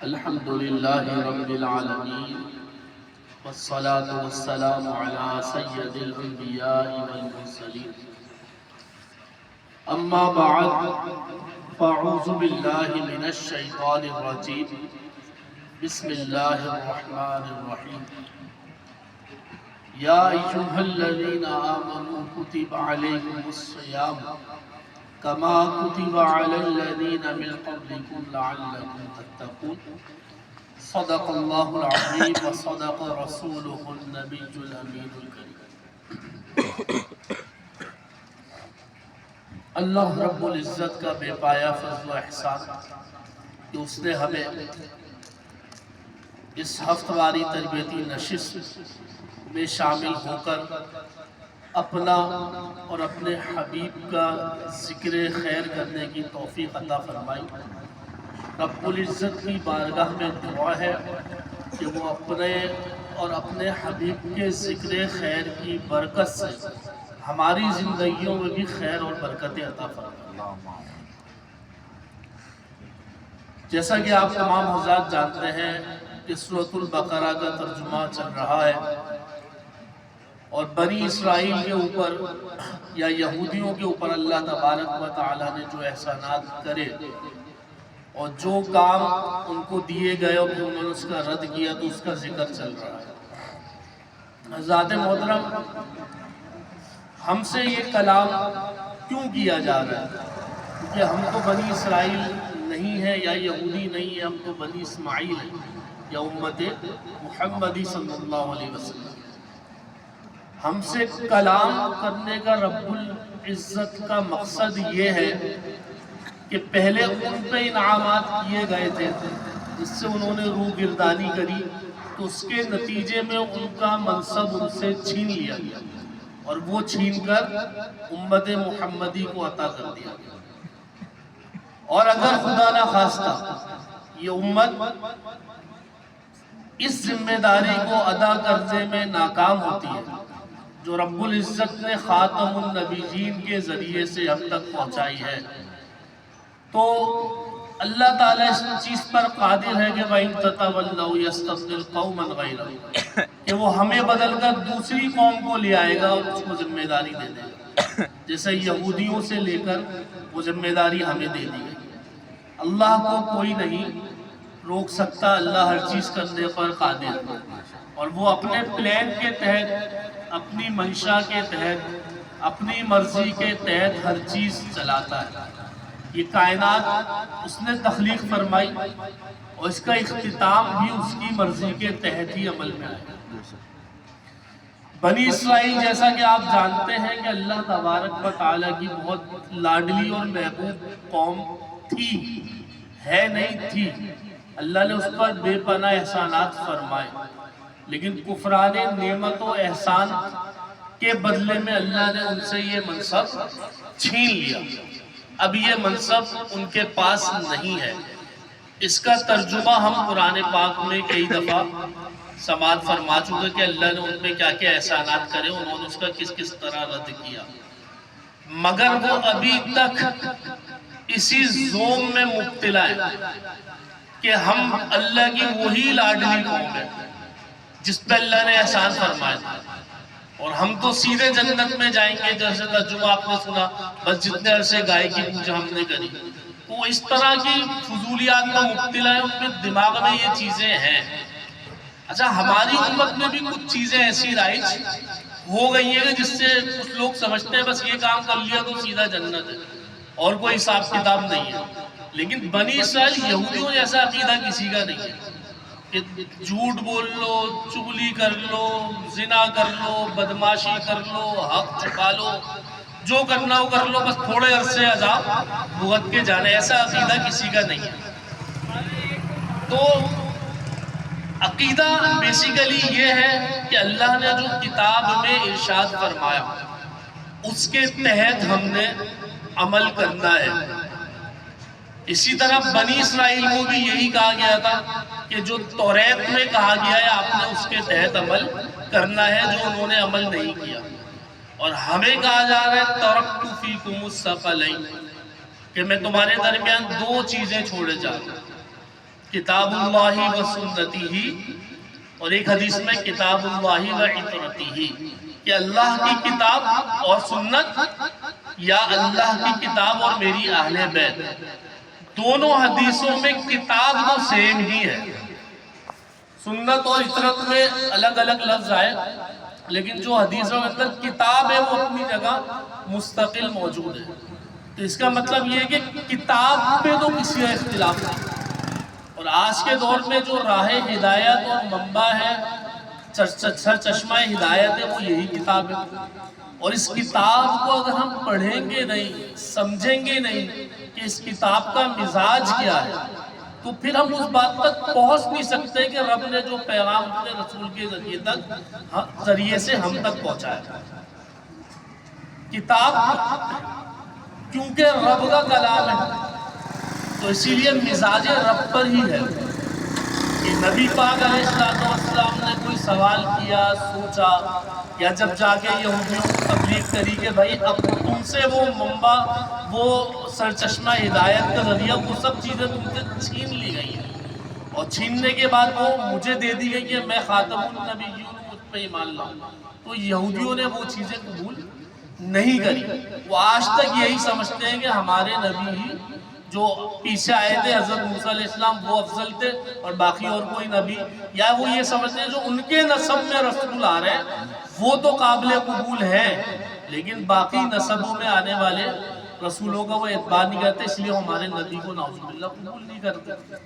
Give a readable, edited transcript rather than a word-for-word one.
الحمد لله رب العالمين والصلاة والسلام على سيد الأنبياء والمرسلين أما بعد فأعوذ بالله من الشيطان الرجيم بسم الله الرحمن الرحيم يا أيها الذين آمنوا كتب عليكم الصيام كما كتب على الذين من قبلكم لعلكم تتقون صدق الله العظيم وصدق رسوله النبي الأمين الكريم۔ اللہ رب العزت کا بے پایا فضل و احسان کہ اس نے ہمیں اس ہفتہ واری تربیتی نشست میں شامل ہو کر اپنا اور اپنے حبیب کا ذکر خیر کرنے کی توفیق عطا فرمائی۔ رب العزت کی بارگاہ میں دعا ہے کہ وہ اپنے اور اپنے حبیب کے ذکر خیر کی برکت سے ہماری زندگیوں میں بھی خیر اور برکتیں عطا فرمائے۔ جیسا کہ آپ تمام حضرات جانتے ہیں کہ سورۃ البقرہ کا ترجمہ چل رہا ہے اور بنی اسرائیل کے اوپر یا یہودیوں کے اوپر اللہ تبارک و تعالیٰ نے جو احسانات کرے اور جو کام ان کو دیے گئے اور انہوں نے اس کا رد کیا تو اس کا ذکر چل رہا ہے۔ حضرات محترم، ہم سے یہ کلام کیوں کیا جا رہا ہے؟ کیونکہ ہم تو بنی اسرائیل نہیں ہیں یا یہودی نہیں ہیں، ہم تو بنی اسماعیل ہیں یا امت محمدی صلی اللہ علیہ وسلم۔ ہم سے کلام کرنے کا رب العزت کا مقصد یہ ہے کہ پہلے ان پہ انعامات کیے گئے تھے جس سے انہوں نے روح گردانی کری، تو اس کے نتیجے میں ان کا منصب ان سے چھین لیا گیا اور وہ چھین کر امت محمدی کو عطا کر دیا گیا۔ اور اگر خدا نہ خواستہ یہ امت اس ذمہ داری کو ادا کرنے میں ناکام ہوتی ہے جو رب العزت نے خاتم النبیین کے ذریعے سے ہم تک پہنچائی ہے، تو اللہ تعالیٰ اس چیز پر قادر ہے کہ وَإِن تَتَوَلَّوْا يَسْتَبْدِلْ قَوْمًا غَيْرَكُمْ، کہ وہ ہمیں بدل کر دوسری قوم کو لے آئے گا اور اس کو ذمہ داری دے دے گا، جیسے یہودیوں سے لے کر وہ ذمہ داری ہمیں دے دی گئی۔ اللہ کو کوئی نہیں روک سکتا، اللہ ہر چیز کرنے پر قادر ہے اور وہ اپنے پلان کے تحت، اپنی منشا کے تحت، اپنی مرضی کے تحت ہر چیز چلاتا ہے۔ یہ کائنات اس نے تخلیق فرمائی اور اس کا اختتام بھی اس کی مرضی کے تحت ہی عمل میں آئے۔ بنی اسرائیل جیسا کہ آپ جانتے ہیں کہ اللہ تبارک و تعالیٰ کی بہت لاڈلی اور محبوب قوم تھی، ہے نہیں تھی۔ اللہ نے اس پر بے پناہ احسانات فرمائے، لیکن کفران نعمت و احسان کے بدلے میں اللہ نے ان سے یہ منصب چھین لیا۔ اب یہ منصب ان کے پاس نہیں ہے۔ اس کا ترجمہ ہم قرآن پاک میں کئی دفعہ سماعت فرما چکے کہ اللہ نے ان پہ کیا کیا احسانات کرے، انہوں نے اس کا کس کس طرح رد کیا، مگر وہ ابھی تک اسی زوم میں مبتلا ہے کہ ہم اللہ کی وہی لاڈلی قوم ہے جس پہ اللہ نے احسان فرمایا تھا، اور ہم تو سیدھے جنت میں جائیں گے۔ جیسے ترجمہ آپ نے سنا، بس جتنے عرصے گائے کی پوجا ہم نے کری، تو اس طرح کی فضولیات میں مبتلا ہے، ان کے دماغ میں یہ چیزیں ہیں۔ اچھا، ہماری امت میں بھی کچھ چیزیں ایسی رائج ہو گئی ہیں جس سے کچھ لوگ سمجھتے ہیں بس یہ کام کر لیا تو سیدھا جنت ہے اور کوئی حساب کتاب نہیں ہے۔ لیکن بنی اسرائیل یہودیوں جیسا عقیدہ کسی کا نہیں ہے کہ جھوٹ بول لو، چغلی کر لو، زنا کر لو، بدماشی کر لو، حق چھپا لو، جو کرنا ہو کر لو، بس تھوڑے عرصے عذاب بھگت کے جانے، ایسا عقیدہ کسی کا نہیں ہے۔ تو عقیدہ بیسیکلی یہ ہے کہ اللہ نے جو کتاب میں ارشاد فرمایا اس کے تحت ہم نے عمل کرنا ہے۔ اسی طرح بنی اسرائیل کو بھی یہی کہا گیا تھا کہ جو توریت میں کہا گیا ہے آپ نے اس کے تحت عمل کرنا ہے، جو انہوں نے عمل نہیں کیا۔ اور ہمیں کہا جا رہا ہے ترکت فیکم الثقلین، کہ میں تمہارے درمیان دو چیزیں چھوڑے جا رہا ہوں، کتاب اللہ و سنتی ہی، اور ایک حدیث میں کتاب اللہ و عطرتی ہی، کہ اللہ کی کتاب اور سنت یا اللہ کی کتاب اور میری اہل بیت۔ دونوں حدیثوں میں کتاب تو سیم ہی ہے، سنت اور عطرت میں الگ الگ لفظ آئے، لیکن جو حدیثوں کے اندر کتاب ہے وہ اپنی جگہ مستقل موجود ہے۔ تو اس کا مطلب یہ ہے کہ کتاب پہ تو کسی کا اختلاف نہیں، اور آج کے دور میں جو راہ ہدایت اور منبع ہے، سرچشمہ ہدایت ہے، وہ یہی کتاب ہے۔ اور اس کتاب کو اگر ہم پڑھیں گے نہیں، سمجھیں گے نہیں کہ اس کتاب کا مزاج کیا ہے، تو پھر ہم اس بات تک پہنچ نہیں سکتے کہ رب نے جو پیغام اپنے رسول کے ذریعے سے ہم تک پہنچایا۔ کتاب کیونکہ رب کا کلام ہے، تو اسی لیے مزاج رب پر ہی ہے کہ نبی پاک علیہ السلام نے کوئی سوال کیا، سوچا، یا جب جا کے یہودیوں کو تبلیغ کری کہ بھائی اب تم سے وہ منبع، وہ سرچشمہ ہدایت کا ذریعہ، وہ سب چیزیں تم سے چھین لی گئی ہیں، اور چھیننے کے بعد وہ مجھے دے دی گئی کہ میں خاتم النبیون، مجھ پہ ایمان لاؤ، تو یہودیوں نے وہ چیزیں قبول نہیں کری۔ وہ آج تک یہی سمجھتے ہیں کہ ہمارے نبی ہی جو پیچھے آئے تھے، حضرت موسیٰ علیہ السلام، وہ افضل تھے، اور باقی اور کوئی نبی، یا وہ یہ سمجھتے ہیں جو ان کے نسب میں رسول آ رہے ہیں وہ تو قابل قبول ہیں، لیکن باقی نسبوں میں آنے والے رسولوں کا وہ اعتبار نہیں کرتے، اس لیے ہمارے نبی کو نعوذ باللہ قبول نہیں کرتے۔